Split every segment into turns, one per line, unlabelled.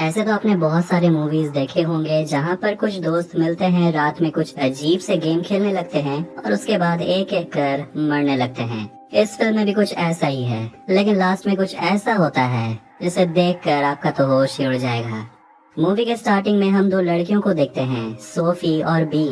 ऐसे तो आपने बहुत सारे मूवीज देखे होंगे जहाँ पर कुछ दोस्त मिलते हैं, रात में कुछ अजीब से गेम खेलने लगते हैं और उसके बाद एक एक कर मरने लगते हैं। इस फिल्म में भी कुछ ऐसा ही है, लेकिन लास्ट में कुछ ऐसा होता है जिसे देखकर आपका तो होश ही उड़ जाएगा। मूवी के स्टार्टिंग में हम दो लड़कियों को देखते हैं, सोफी और बी।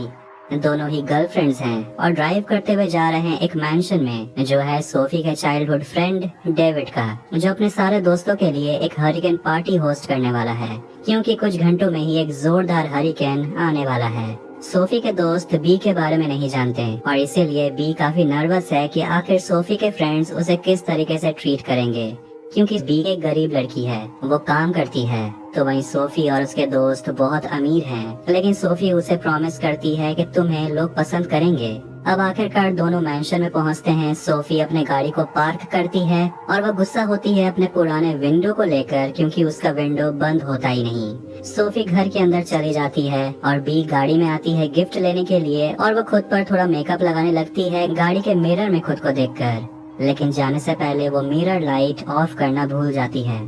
दोनों ही गर्लफ्रेंड्स हैं और ड्राइव करते हुए जा रहे हैं एक मैंशन में जो है सोफी के चाइल्डहुड फ्रेंड डेविड का, जो अपने सारे दोस्तों के लिए एक हरिकेन पार्टी होस्ट करने वाला है, क्योंकि कुछ घंटों में ही एक जोरदार हरिकेन आने वाला है। सोफी के दोस्त बी के बारे में नहीं जानते और इसीलिए बी काफी नर्वस है कि आखिर सोफी के फ्रेंड्स उसे किस तरीके से ट्रीट करेंगे, क्योंकि बी एक गरीब लड़की है, वो काम करती है, तो वहीं सोफी और उसके दोस्त बहुत अमीर हैं। लेकिन सोफी उसे प्रॉमिस करती है कि तुम्हें लोग पसंद करेंगे। अब आखिरकार दोनों मैंशन में पहुंचते हैं। सोफी अपने गाड़ी को पार्क करती है और वह गुस्सा होती है अपने पुराने विंडो को लेकर, क्योंकि उसका विंडो बंद होता ही नहीं। सोफी घर के अंदर चली जाती है और बी गाड़ी में आती है गिफ्ट लेने के लिए, और वो खुद पर थोड़ा मेकअप लगाने लगती है गाड़ी के मिरर में खुद को देखकर। लेकिन जाने से पहले वो मिरर लाइट ऑफ करना भूल जाती है।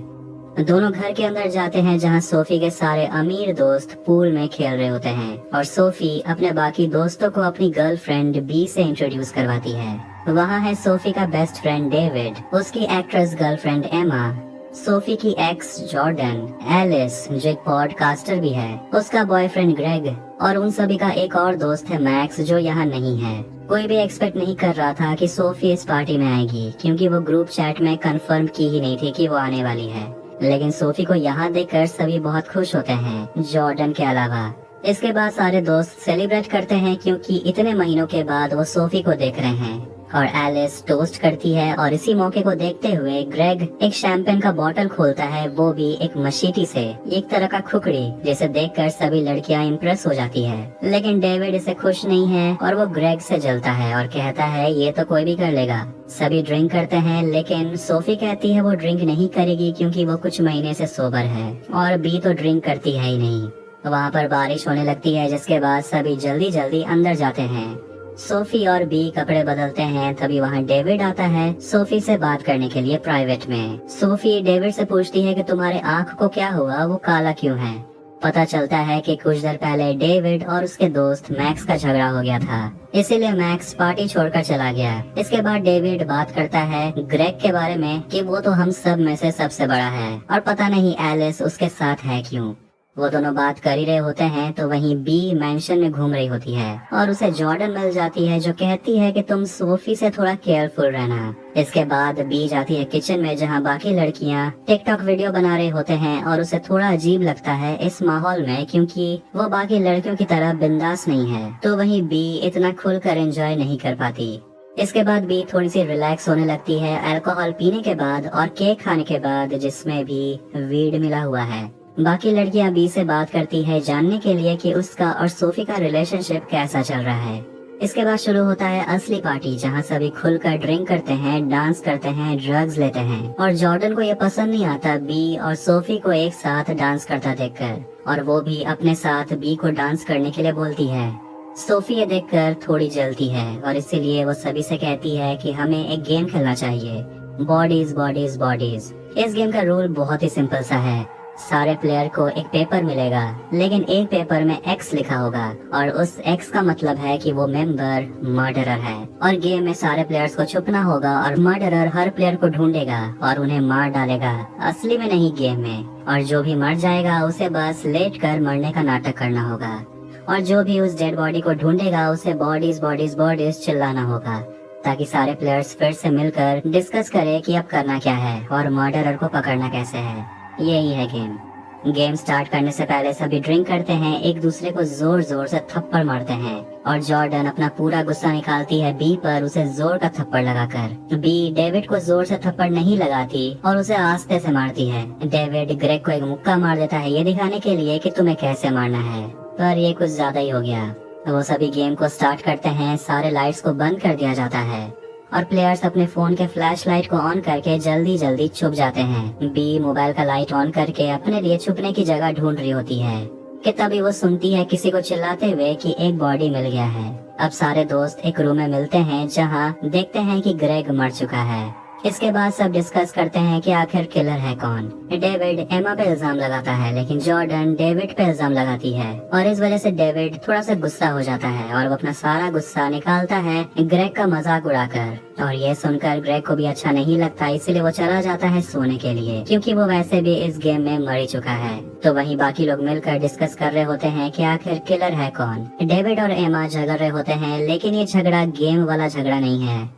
दोनों घर के अंदर जाते हैं जहां सोफी के सारे अमीर दोस्त पूल में खेल रहे होते हैं और सोफी अपने बाकी दोस्तों को अपनी गर्लफ्रेंड बी से इंट्रोड्यूस करवाती है। वहां है सोफी का बेस्ट फ्रेंड डेविड, उसकी एक्ट्रेस गर्लफ्रेंड एमा, सोफी की एक्स जॉर्डन, एलिस जो एक पॉडकास्टर भी है, उसका बॉयफ्रेंड ग्रेग, और उन सभी का एक और दोस्त है मैक्स जो यहाँ नहीं है। कोई भी एक्सपेक्ट नहीं कर रहा था कि सोफी इस पार्टी में आएगी, क्योंकि वो ग्रुप चैट में कंफर्म की ही नहीं थी कि वो आने वाली है। लेकिन सोफी को यहाँ देखकर सभी बहुत खुश होते हैं, जॉर्डन के अलावा। इसके बाद सारे दोस्त सेलिब्रेट करते हैं, क्योंकि इतने महीनों के बाद वो सोफी को देख रहे हैं। और एलिस टोस्ट करती है और इसी मौके को देखते हुए ग्रेग एक शैंपेन का बॉटल खोलता है, वो भी एक मशीटी से, एक तरह का खुकड़ी, जिसे देखकर सभी लड़कियां इम्प्रेस हो जाती है। लेकिन डेविड इसे खुश नहीं है और वो ग्रेग से जलता है और कहता है ये तो कोई भी कर लेगा। सभी ड्रिंक करते हैं, लेकिन सोफी कहती है वो ड्रिंक नहीं करेगी क्योंकि वो कुछ महीने से सोबर है, और बी तो ड्रिंक करती है ही नहीं। वहाँ पर बारिश होने लगती है, जिसके बाद सभी जल्दी जल्दी अंदर जाते हैं। सोफी और बी कपड़े बदलते हैं, तभी वहाँ डेविड आता है सोफी से बात करने के लिए प्राइवेट में। सोफी डेविड से पूछती है कि तुम्हारे आँख को क्या हुआ, वो काला क्यों है। पता चलता है कि कुछ देर पहले डेविड और उसके दोस्त मैक्स का झगड़ा हो गया था, इसीलिए मैक्स पार्टी छोड़कर चला गया। इसके बाद डेविड बात करता है ग्रेग के बारे में कि वो तो हम सब में से सबसे बड़ा है और पता नहीं एलिस उसके साथ है क्यों। वो दोनों बात कर ही रहे होते हैं तो वहीं बी मैंशन में घूम रही होती है और उसे जॉर्डन मिल जाती है, जो कहती है कि तुम सोफी से थोड़ा केयरफुल रहना। इसके बाद बी जाती है किचन में, जहां बाकी लड़कियां टिकटॉक वीडियो बना रहे होते हैं और उसे थोड़ा अजीब लगता है इस माहौल में, क्योंकि वो बाकी लड़कियों की तरह बिंदास नहीं है, तो वहीं बी इतना खुलकर एंजॉय नहीं कर पाती। इसके बाद बी थोड़ी सी रिलैक्स होने लगती है अल्कोहल पीने के बाद और केक खाने के बाद, जिसमें भी वीड मिला हुआ है। बाकी लड़कियां बी से बात करती है जानने के लिए कि उसका और सोफी का रिलेशनशिप कैसा चल रहा है। इसके बाद शुरू होता है असली पार्टी, जहां सभी खुलकर ड्रिंक करते हैं, डांस करते हैं, ड्रग्स लेते हैं, और जॉर्डन को ये पसंद नहीं आता बी और सोफी को एक साथ डांस करता देखकर, और वो भी अपने साथ बी को डांस करने के लिए बोलती है। सोफी ये देखकर थोड़ी जलती है और इसीलिए वो सभी से कहती है कि हमें एक गेम खेलना चाहिए, बॉडीज बॉडीज बॉडीज। इस गेम का रूल बहुत ही सिंपल सा है। सारे प्लेयर को एक पेपर मिलेगा, लेकिन एक पेपर में एक्स लिखा होगा और उस एक्स का मतलब है कि वो मेंबर मर्डरर है, और गेम में सारे प्लेयर्स को छुपना होगा और मर्डरर हर प्लेयर को ढूंढेगा और उन्हें मार डालेगा, असली में नहीं गेम में। और जो भी मर जाएगा उसे बस लेट कर मरने का नाटक करना होगा, और जो भी उस डेड बॉडी को ढूंढेगा उसे बॉडीज बॉडीज बॉडीज चिल्लाना होगा, ताकि सारे प्लेयर्स फिर से मिलकर डिस्कस करें कि अब करना क्या है और मर्डरर को पकड़ना कैसे है। यही है गेम। गेम स्टार्ट करने से पहले सभी ड्रिंक करते हैं, एक दूसरे को जोर जोर से थप्पड़ मारते हैं, और जॉर्डन अपना पूरा गुस्सा निकालती है बी पर, उसे जोर का थप्पड़ लगाकर। बी डेविड को जोर से थप्पड़ नहीं लगाती और उसे आस्ते से मारती है। डेविड ग्रेग को एक मुक्का मार देता है, ये दिखाने के लिए कि तुम्हें कैसे मारना है, पर ये कुछ ज्यादा ही हो गया। वो सभी गेम को स्टार्ट करते हैं, सारे लाइट्स को बंद कर दिया जाता है और प्लेयर्स अपने फोन के फ्लैश लाइट को ऑन करके जल्दी जल्दी छुप जाते हैं। बी मोबाइल का लाइट ऑन करके अपने लिए छुपने की जगह ढूंढ रही होती है कि तभी वो सुनती है किसी को चिल्लाते हुए कि एक बॉडी मिल गया है। अब सारे दोस्त एक रूम में मिलते हैं, जहां देखते हैं कि ग्रेग मर चुका है। इसके बाद सब डिस्कस करते हैं कि आखिर किलर है कौन। डेविड एमा पे इल्जाम लगाता है लेकिन जॉर्डन डेविड पे इल्जाम लगाती है और इस वजह से डेविड थोड़ा सा गुस्सा हो जाता है और वो अपना सारा गुस्सा निकालता है ग्रेग का मजाक उड़ाकर। और ये सुनकर ग्रेग को भी अच्छा नहीं लगता, इसलिए वो चला जाता है सोने के लिए क्योंकि वो वैसे भी इस गेम में मर ही चुका है। तो वहीं बाकी लोग मिलकर डिस्कस कर रहे होते हैं कि आखिर किलर है कौन। डेविड और एमा झगड़ रहे होते हैं लेकिन ये झगड़ा गेम वाला झगड़ा नहीं है,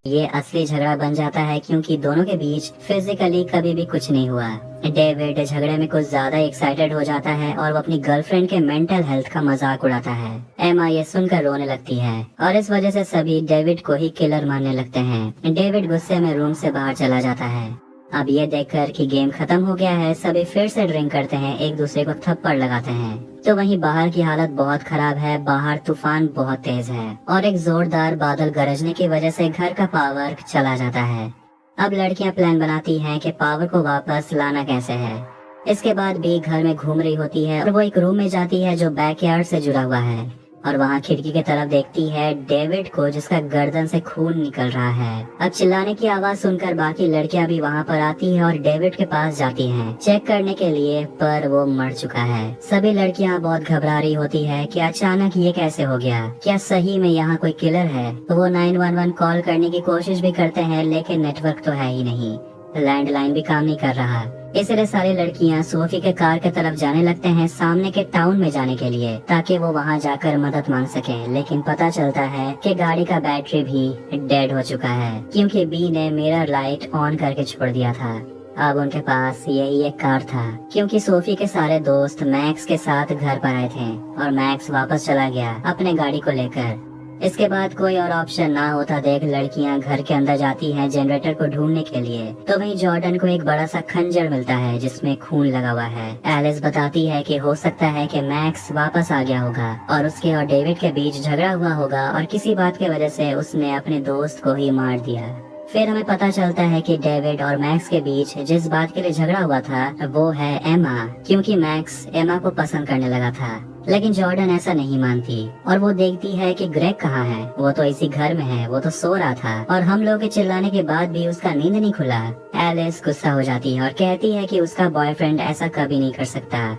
ये असली झगड़ा बन जाता है क्योंकि दोनों के बीच फिजिकली कभी भी कुछ नहीं हुआ। डेविड झगड़े में कुछ ज्यादा एक्साइटेड हो जाता है और वो अपनी गर्लफ्रेंड के मेंटल हेल्थ का मजाक उड़ाता है। एमा ये सुनकर रोने लगती है और इस वजह से सभी डेविड को ही किलर मानने लगते हैं। डेविड गुस्से में रूम से बाहर चला जाता है। अब ये देखकर कि गेम खत्म हो गया है, सभी फिर से ड्रिंक करते हैं, एक दूसरे को थप्पड़ लगाते हैं। तो वहीं बाहर की हालत बहुत खराब है, बाहर तूफान बहुत तेज है और एक जोरदार बादल गरजने की वजह से घर का पावर चला जाता है। अब लड़कियां प्लान बनाती हैं कि पावर को वापस लाना कैसे है। इसके बाद भी घर में घूम रही होती है और वो एक रूम में जाती है जो बैकयार्ड से जुड़ा हुआ है और वहाँ खिड़की की तरफ देखती है डेविड को जिसका गर्दन से खून निकल रहा है। अब चिल्लाने की आवाज सुनकर बाकी लड़कियां भी वहाँ पर आती हैं और डेविड के पास जाती हैं चेक करने के लिए, पर वो मर चुका है। सभी लड़कियां बहुत घबरा रही होती है कि अचानक ये कैसे हो गया, क्या सही में यहाँ कोई किलर है। तो वो 911 कॉल करने की कोशिश भी करते हैं लेकिन नेटवर्क तो है ही नहीं, लैंडलाइन भी काम नहीं कर रहा। इसलिए सारी लड़कियां सोफी के कार के तरफ जाने लगते हैं सामने के टाउन में जाने के लिए ताकि वो वहां जाकर मदद मांग सकें। लेकिन पता चलता है कि गाड़ी का बैटरी भी डेड हो चुका है क्योंकि बी ने मिरर लाइट ऑन करके छोड़ दिया था। अब उनके पास यही एक कार था क्योंकि सोफी के सारे दोस्त मैक्स के साथ घर पर आए थे और मैक्स वापस चला गया अपने गाड़ी को लेकर। इसके बाद कोई और ऑप्शन ना होता देख लड़कियां घर के अंदर जाती हैं जनरेटर को ढूंढने के लिए। तो वहीं जॉर्डन को एक बड़ा सा खंजर मिलता है जिसमें खून लगा हुआ है। एलिस बताती है कि हो सकता है कि मैक्स वापस आ गया होगा और उसके और डेविड के बीच झगड़ा हुआ होगा और किसी बात की वजह से उसने अपने दोस्त को ही मार दिया। फिर हमें पता चलता है कि डेविड और मैक्स के बीच जिस बात के लिए झगड़ा हुआ था वो है एमा, क्योंकि मैक्स एमा को पसंद करने लगा था। लेकिन जॉर्डन ऐसा नहीं मानती और वो देखती है कि ग्रेग कहाँ है, वो तो इसी घर में है, वो तो सो रहा था और हम लोग के चिल्लाने के बाद भी उसका नींद नहीं खुला। एलिस गुस्सा हो जाती है और कहती है कि उसका बॉयफ्रेंड ऐसा कभी नहीं कर सकता।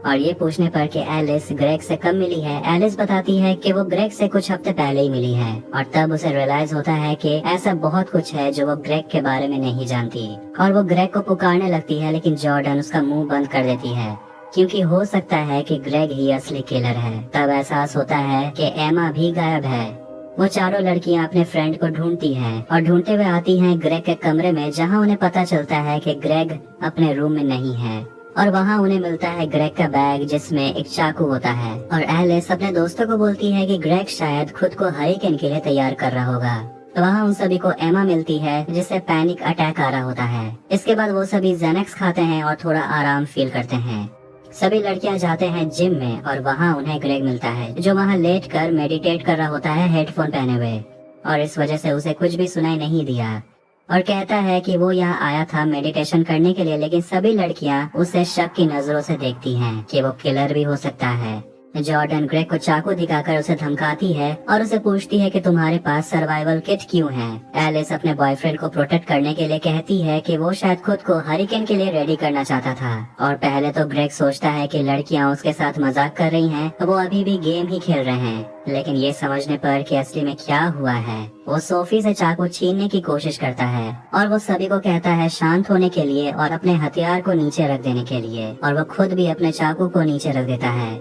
और ये पूछने पर कि एलिस ग्रेग से कब मिली है, एलिस बताती है कि वो ग्रेग से कुछ हफ्ते पहले ही मिली है और तब उसे रियलाइज होता है कि ऐसा बहुत कुछ है जो वो ग्रेग के बारे में नहीं जानती और वो ग्रेग को पुकारने लगती है लेकिन जॉर्डन उसका मुंह बंद कर देती है क्योंकि हो सकता है कि ग्रेग ही असली किलर है। तब एहसास होता है कि एमा भी गायब है। वो चारों लड़कियां अपने फ्रेंड को ढूंढती हैं और ढूंढते हुए आती हैं ग्रेग के कमरे में जहां उन्हें पता चलता है कि ग्रेग अपने रूम में नहीं है और वहां उन्हें मिलता है ग्रेग का बैग जिसमें एक चाकू होता है। और एलिस अपने दोस्तों को बोलती है कि ग्रेग शायद खुद को हरिकेन के लिए तैयार कर रहा होगा। तो वहाँ उन सभी को एमा मिलती है जिससे पैनिक अटैक आ रहा होता है। इसके बाद वो सभी जेनेक्स खाते हैं और थोड़ा आराम फील करते हैं। सभी लड़कियां जाते हैं जिम में और वहाँ उन्हें ग्रेग मिलता है जो वहाँ लेट कर मेडिटेट कर रहा होता है हेडफोन पहने हुए और इस वजह से उसे कुछ भी सुनाई नहीं दिया और कहता है कि वो यहाँ आया था मेडिटेशन करने के लिए। लेकिन सभी लड़कियां उसे शक की नजरों से देखती हैं कि वो किलर भी हो सकता है। जॉर्डन ग्रेग को चाकू दिखाकर उसे धमकाती है और उसे पूछती है कि तुम्हारे पास सर्वाइवल किट क्यों है। एलिस अपने बॉयफ्रेंड को प्रोटेक्ट करने के लिए कहती है कि वो शायद खुद को हरिकेन के लिए रेडी करना चाहता था और पहले तो ग्रेग सोचता है कि लड़कियां उसके साथ मजाक कर रही हैं, वो अभी भी गेम ही खेल रहे हैं। लेकिन ये समझने पर कि असली में क्या हुआ है, वो सोफी से चाकू छीनने की कोशिश करता है और वो सभी को कहता है शांत होने के लिए और अपने हथियार को नीचे रख देने के लिए और वो खुद भी अपने चाकू को नीचे रख देता है।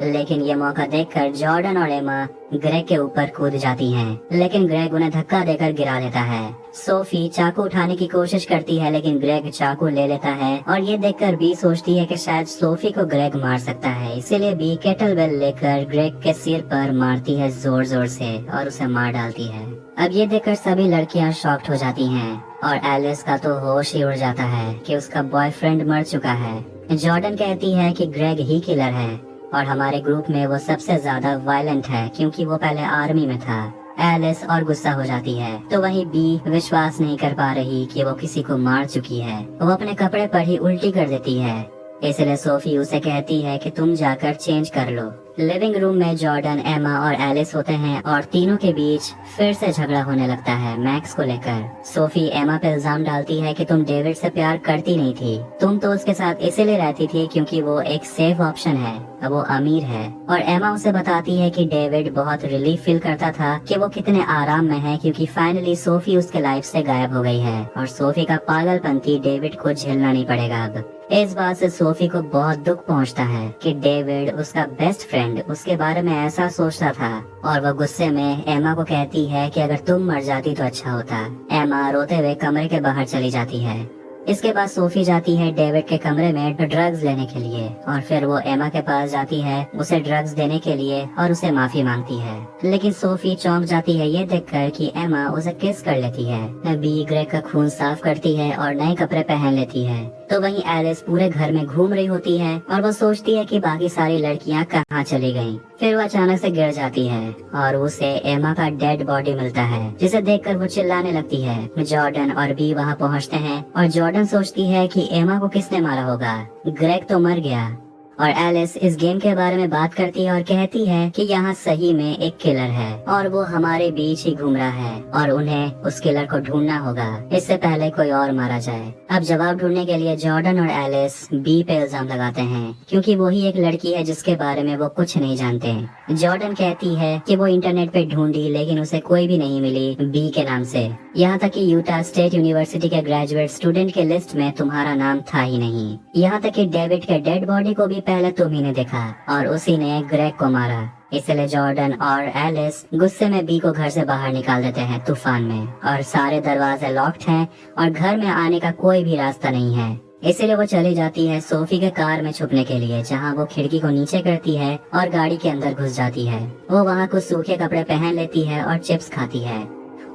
लेकिन ये मौका देखकर जॉर्डन और एमा ग्रेग के ऊपर कूद जाती हैं, लेकिन ग्रेग उन्हें धक्का देकर गिरा देता है। सोफी चाकू उठाने की कोशिश करती है लेकिन ग्रेग चाकू ले लेता है और ये देखकर बी सोचती है कि शायद सोफी को ग्रेग मार सकता है, इसीलिए बी केटल बेल लेकर ग्रेग के सिर पर मारती है जोर जोर से और उसे मार डालती है। अब ये देखकर सभी लड़कियां शॉक्ड हो जाती हैं और एलिस का तो होश ही उड़ जाता है कि उसका बॉयफ्रेंड मर चुका है। जॉर्डन कहती है कि ग्रेग ही किलर है और हमारे ग्रुप में वो सबसे ज्यादा वायलेंट है क्योंकि वो पहले आर्मी में था। एलिस और गुस्सा हो जाती है तो वहीं बी विश्वास नहीं कर पा रही कि वो किसी को मार चुकी है। वो अपने कपड़े पर ही उल्टी कर देती है इसलिए सोफी उसे कहती है कि तुम जाकर चेंज कर लो। लिविंग रूम में जॉर्डन, एमा और एलिस होते हैं और तीनों के बीच फिर से झगड़ा होने लगता है मैक्स को लेकर। सोफी एमा पे इल्जाम डालती है कि तुम डेविड से प्यार करती नहीं थी, तुम तो उसके साथ इसीलिए रहती थी क्योंकि वो एक सेफ ऑप्शन है, वो अमीर है। और एमा उसे बताती है कि डेविड बहुत रिलीफ फील करता था कि वो कितने आराम में है क्योंकि फाइनली सोफी उसके लाइफ से गायब हो गई है और सोफी का पागलपंती डेविड को झेलना नहीं पड़ेगा अब। इस बात से सोफी को बहुत दुख पहुंचता है कि डेविड, उसका बेस्ट फ्रेंड, उसके बारे में ऐसा सोचता था और वो गुस्से में एमा को कहती है कि अगर तुम मर जाती तो अच्छा होता। एमा रोते हुए कमरे के बाहर चली जाती है। इसके बाद सोफी जाती है डेविड के कमरे में ड्रग्स लेने के लिए और फिर वो एमा के पास जाती है उसे ड्रग्स देने के लिए और उसे माफी मांगती है। लेकिन सोफी चौंक जाती है ये देखकर कि एमा उसे किस कर लेती है। बी ग्रेग का खून साफ करती है और नए कपड़े पहन लेती है। तो वहीं एलिस पूरे घर में घूम रही होती है और वो सोचती है कि बाकी सारी लड़कियां कहाँ चली गईं। फिर वो अचानक से गिर जाती है और उसे एमा का डेड बॉडी मिलता है जिसे देखकर वो चिल्लाने लगती है। जॉर्डन और बी वहाँ पहुँचते हैं और जॉर्डन सोचती है कि एमा को किसने मारा होगा, ग्रेग तो मर गया। और एलिस इस गेम के बारे में बात करती है और कहती है कि यहाँ सही में एक किलर है और वो हमारे बीच ही घूम रहा है और उन्हें उस किलर को ढूंढना होगा इससे पहले कोई और मारा जाए। अब जवाब ढूंढने के लिए जॉर्डन और एलिस बी पे इल्जाम लगाते हैं क्योंकि वो ही एक लड़की है जिसके बारे में वो कुछ नहीं जानते। जॉर्डन कहती है कि वो इंटरनेट पे ढूंढी लेकिन उसे कोई भी नहीं मिली बी के नाम से, यहाँ तक कि यूटा स्टेट यूनिवर्सिटी के ग्रेजुएट स्टूडेंट के लिस्ट में तुम्हारा नाम था ही नहीं। यहाँ तक कि डेविड के डेड बॉडी को भी पहले तुम ही ने देखा और उसी ने ग्रेग को मारा। इसलिए जॉर्डन और एलिस गुस्से में बी को घर से बाहर निकाल देते हैं तूफान में और सारे दरवाजे लॉक्ड हैं और घर में आने का कोई भी रास्ता नहीं है। इसीलिए वो चली जाती है सोफी के कार में छुपने के लिए जहाँ वो खिड़की को नीचे करती है और गाड़ी के अंदर घुस जाती है। वो वहाँ कुछ सूखे कपड़े पहन लेती है और चिप्स खाती है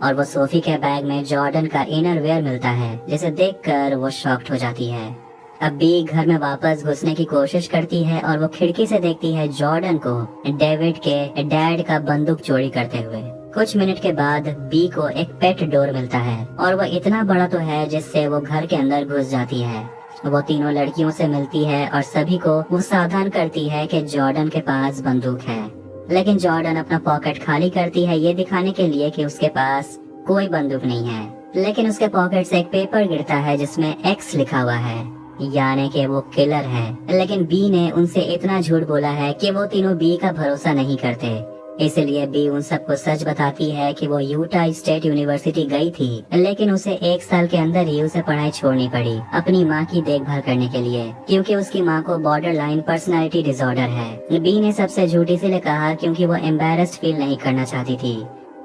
और वो सोफी के बैग में जॉर्डन का इनर वेयर मिलता है जिसे देखकर वो शॉक्ड हो जाती है। अब बी घर में वापस घुसने की कोशिश करती है और वो खिड़की से देखती है जॉर्डन को डेविड के डैड का बंदूक चोरी करते हुए। कुछ मिनट के बाद बी को एक पेट डोर मिलता है और वो इतना बड़ा तो है जिससे वो घर के अंदर घुस जाती है। वो तीनों लड़कियों से मिलती है और सभी को वो सावधान करती है कि जॉर्डन के पास बंदूक है। लेकिन जॉर्डन अपना पॉकेट खाली करती है ये दिखाने के लिए कि उसके पास कोई बंदूक नहीं है। लेकिन उसके पॉकेट से एक पेपर गिरता है जिसमें एक्स लिखा हुआ है, यानी कि वो किलर है। लेकिन बी ने उनसे इतना झूठ बोला है कि वो तीनों बी का भरोसा नहीं करते। इसलिए बी उन सबको सच बताती है कि वो यूटा स्टेट यूनिवर्सिटी गई थी लेकिन उसे 1 साल के अंदर ही उसे पढ़ाई छोड़नी पड़ी अपनी माँ की देखभाल करने के लिए क्योंकि उसकी माँ को बॉर्डर लाइन पर्सनैलिटी डिसऑर्डर है। बी ने सबसे झूठ इसीलिए कहा क्योंकि वो एम्बेरस्ड फील नहीं करना चाहती थी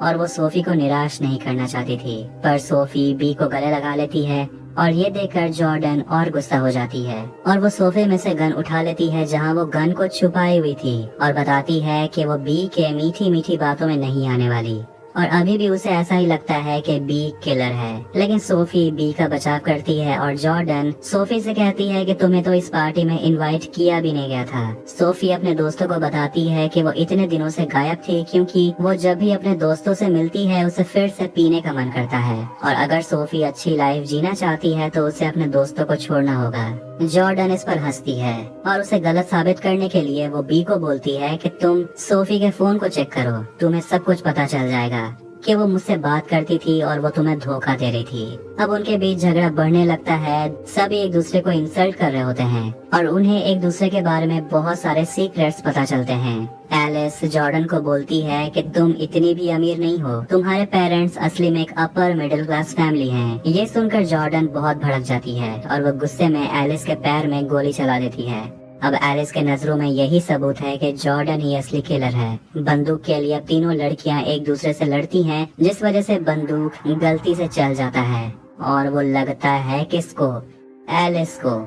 और वो सोफी को निराश नहीं करना चाहती थी। पर सोफी बी को गले लगा लेती है और ये देखकर जॉर्डन और गुस्सा हो जाती है और वो सोफे में से गन उठा लेती है जहाँ वो गन को छुपाई हुई थी और बताती है कि वो बी के मीठी मीठी बातों में नहीं आने वाली। और अभी भी उसे ऐसा ही लगता है कि बी किलर है। लेकिन सोफी बी का बचाव करती है और जॉर्डन सोफी से कहती है कि तुम्हें तो इस पार्टी में इनवाइट किया भी नहीं गया था। सोफी अपने दोस्तों को बताती है कि वो इतने दिनों से गायब थी क्योंकि वो जब भी अपने दोस्तों से मिलती है उसे फिर से पीने का मन करता है और अगर सोफी अच्छी लाइफ जीना चाहती है तो उसे अपने दोस्तों को छोड़ना होगा। जॉर्डन इस पर हंसती है और उसे गलत साबित करने के लिए वो बी को बोलती है कि तुम सोफी के फोन को चेक करो, तुम्हें सब कुछ पता चल जाएगा कि वो मुझसे बात करती थी और वो तुम्हें धोखा दे रही थी। अब उनके बीच झगड़ा बढ़ने लगता है, सभी एक दूसरे को इंसल्ट कर रहे होते हैं और उन्हें एक दूसरे के बारे में बहुत सारे सीक्रेट्स पता चलते हैं। एलिस जॉर्डन को बोलती है कि तुम इतनी भी अमीर नहीं हो, तुम्हारे पेरेंट्स असली में एक अपर मिडिल क्लास फैमिली हैं। ये सुनकर जॉर्डन बहुत भड़क जाती है और वो गुस्से में एलिस के पैर में गोली चला देती है। अब एलिस के नजरों में यही सबूत है कि जॉर्डन ही असली किलर है। बंदूक के लिए अब तीनों लड़कियां एक दूसरे से लड़ती हैं जिस वजह से बंदूक गलती से चल जाता है और वो लगता है किसको, एलिस को,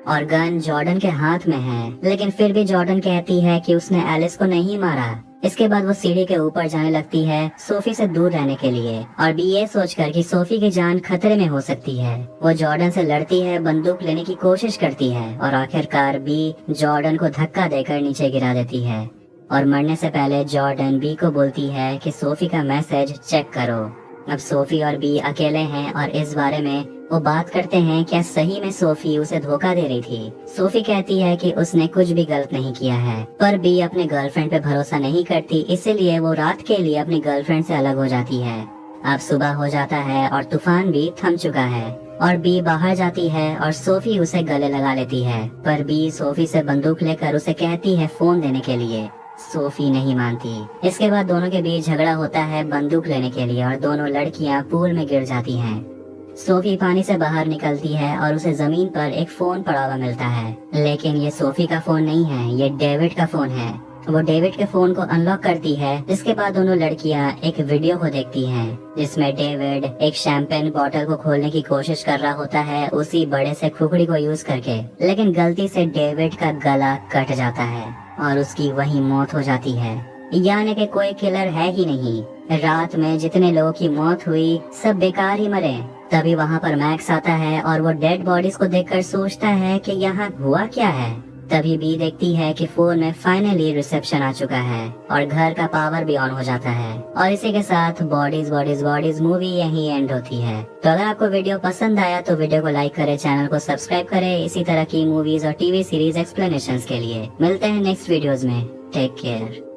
और गन जॉर्डन के हाथ में है। लेकिन फिर भी जॉर्डन कहती है कि उसने एलिस को नहीं मारा। इसके बाद वो सीढ़ी के ऊपर जाने लगती है सोफी से दूर रहने के लिए और भी ये सोचकर कि सोफी की जान खतरे में हो सकती है। वो जॉर्डन से लड़ती है, बंदूक लेने की कोशिश करती है और आखिरकार बी जॉर्डन को धक्का देकर नीचे गिरा देती है और मरने से पहले जॉर्डन बी को बोलती है कि सोफी का मैसेज चेक करो। अब सोफी और बी अकेले हैं और इस बारे में वो बात करते हैं क्या सही में सोफी उसे धोखा दे रही थी। सोफी कहती है कि उसने कुछ भी गलत नहीं किया है, पर बी अपने गर्लफ्रेंड पे भरोसा नहीं करती, इसीलिए वो रात के लिए अपनी गर्लफ्रेंड से अलग हो जाती है। अब सुबह हो जाता है और तूफान भी थम चुका है और बी बाहर जाती है और सोफी उसे गले लगा लेती है, पर बी सोफी से बंदूक लेकर उसे कहती है फोन देने के लिए। सोफी नहीं मानती। इसके बाद दोनों के बीच झगड़ा होता है बंदूक लेने के लिए और दोनों लड़कियां पूल में गिर जाती हैं। सोफी पानी से बाहर निकलती है और उसे जमीन पर एक फोन पड़ा हुआ मिलता है, लेकिन ये सोफी का फोन नहीं है, ये डेविड का फोन है। वो डेविड के फोन को अनलॉक करती है, जिसके बाद दोनों लड़कियां एक वीडियो को देखती हैं, जिसमें डेविड एक शैंपेन बोतल को खोलने की कोशिश कर रहा होता है उसी बड़े से खुखड़ी को यूज करके, लेकिन गलती से डेविड का गला कट जाता है और उसकी वहीं मौत हो जाती है। यानी कि कोई किलर है ही नहीं। रात में जितने लोगों की मौत हुई सब बेकार ही मरे। तभी वहाँ पर मैक्स आता है और वो डेड बॉडीज को देखकर सोचता है कि यहाँ हुआ क्या है। तभी बी देखती है कि फोन में फाइनली रिसेप्शन आ चुका है और घर का पावर भी ऑन हो जाता है और इसी के साथ बॉडीज बॉडीज बॉडीज मूवी यहीं एंड होती है। तो अगर आपको वीडियो पसंद आया तो वीडियो को लाइक करें, चैनल को सब्सक्राइब करें इसी तरह की मूवीज और टीवी सीरीज एक्सप्लेनेशंस के लिए। मिलते हैं नेक्स्ट वीडियोस में। Take care.